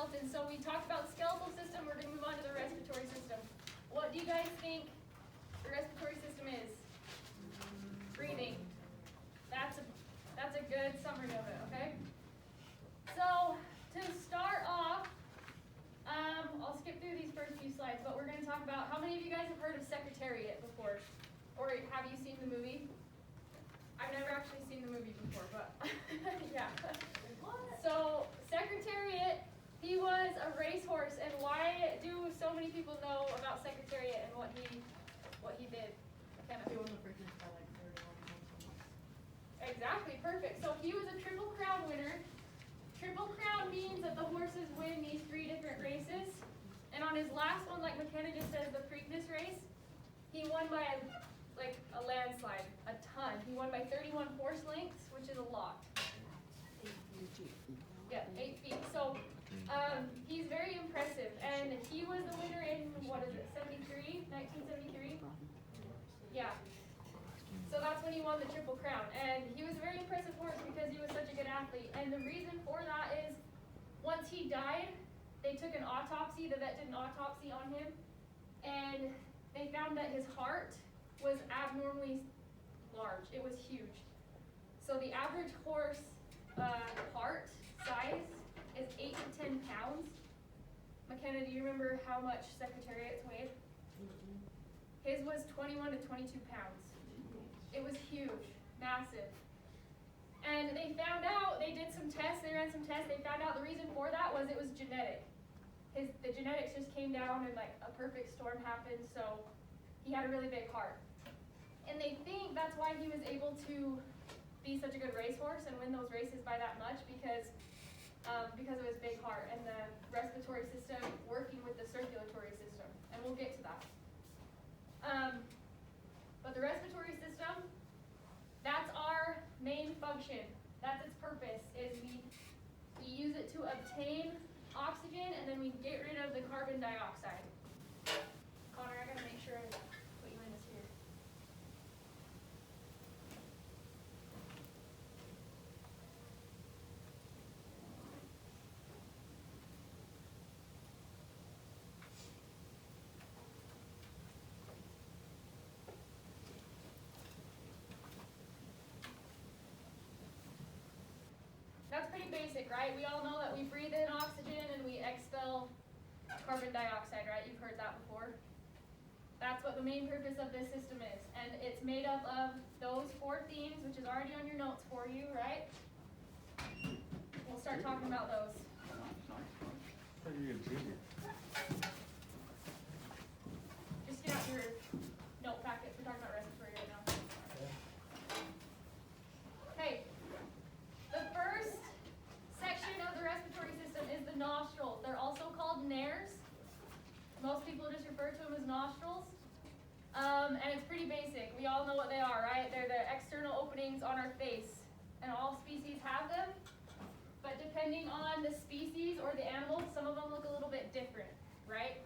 skeleton. So we talked about the skeletal system, we're gonna move on to the respiratory system. What do you guys think the respiratory system is? Breathing. That's a good summary of it, okay? So to start off, I'll skip through these first few slides, but we're going to talk about how many of you guys have heard of Secretariat before? Or have you seen the movie? I've never actually seen the movie before, but yeah. So Secretariat, he was a racehorse, and why do so many people know about Secretariat and what he did? He won the Preakness by like 31 points. Exactly, perfect. So he was a Triple Crown winner. Triple Crown means that the horses win these 3 different races. And on his last one, like McKenna just says, the Preakness race, he won by a landslide, a ton. He won by 31 horse lengths, which is a lot. 8 feet. Yeah, 8 feet. So he's very impressive. And he was the winner in, 1973? Yeah. So that's when he won the Triple Crown. And he was a very impressive horse because he was such a good athlete. And the reason for that is once he died, they took an autopsy, the vet did an autopsy on him, and they found that his heart was abnormally large. It was huge. So the average horse heart size is 8 to 10 pounds. McKenna, do you remember how much Secretariat's weighed? His was 21 to 22 pounds. It was huge, massive. And they found out, they did some tests, they ran some tests, they found out the reason for that was it was genetic. The genetics just came down and like a perfect storm happened, so he had a really big heart. And they think that's why he was able to be such a good racehorse and win those races by that much because of his big heart and the respiratory system working with the circulatory system. And we'll get to that. But the respiratory system, that's our main function. That's its purpose, is we use it to obtain oxygen and then we get rid of the carbon dioxide. Connor, I gotta make sure I put you in this here. That's pretty basic, right? We all know that we breathe in oxygen and we expel carbon dioxide, right? You've heard that before. That's what the main purpose of this system is. And it's made up of those 4 themes, which is already on your notes for you, right? We'll start talking about those. Just get out your note packets. We're talking about respiratory right now. Okay. The first section of the respiratory system is the nostrils. They're also called nares. Most people just refer to them as nostrils. And it's pretty basic. We all know what they are, right? They're the external openings on our face. And all species have them. But depending on the species or the animal, some of them look a little bit different, right?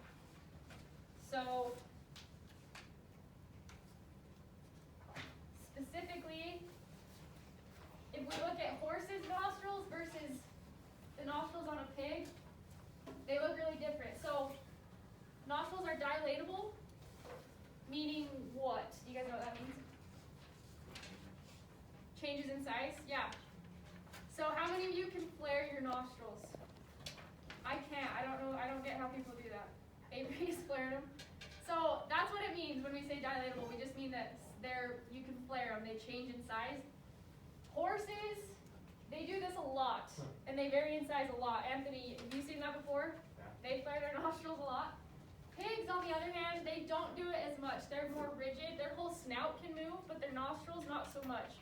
So, specifically, if we look at horses' nostrils versus the nostrils on a pig, they look really different. So nostrils are dilatable, meaning what? Do you guys know what that means? Changes in size? Yeah. So how many of you can flare your nostrils? I can't. I don't know. I don't get how people do that. Avery's flared them. So that's what it means when we say dilatable. We just mean that you can flare them. They change in size. Horses, they do this a lot, and they vary in size a lot. Anthony, have you seen that before? Yeah. They flare their nostrils a lot. Pigs, on the other hand, they don't do it as much. They're more rigid. Their whole snout can move, but their nostrils, not so much.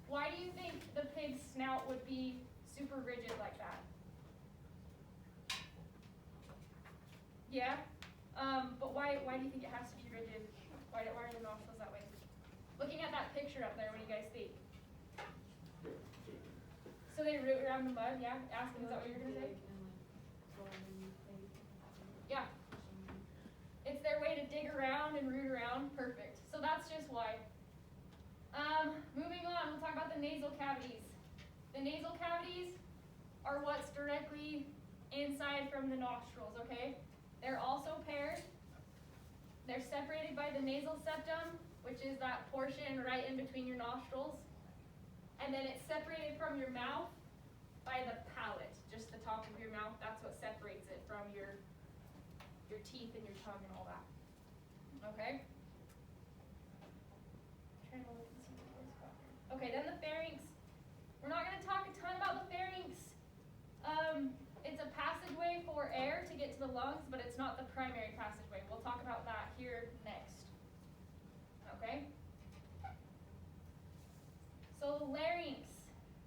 Why do you think the pig's snout would be super rigid like that? Yeah? But why do you think it has to be rigid? Why are the nostrils that way? Looking at that picture up there, what do you guys think? So they root around the mud, yeah? Aspen, is that what you're going to say? Yeah. It's their way to dig around and root around. Perfect. So that's just why. Moving on, we'll talk about the nasal cavities. The nasal cavities are what's directly inside from the nostrils, okay? They're also paired. They're separated by the nasal septum, which is that portion right in between your nostrils. And then it's separated from your mouth by the palate, just the top of your mouth. That's what separates it from your teeth and your tongue and all that. Okay? Trying to look and see what it's got here. Okay, then the pharynx. We're not going to talk a ton about the pharynx. It's a passageway for air to get to the lungs, but it's not the primary passageway. We'll talk about that here next. Okay? So the larynx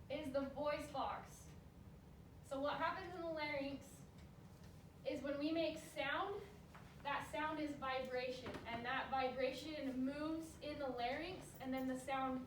is the voice box. So what happens in the larynx is when we make sound, that sound is vibration, and that vibration moves in the larynx, and then the sound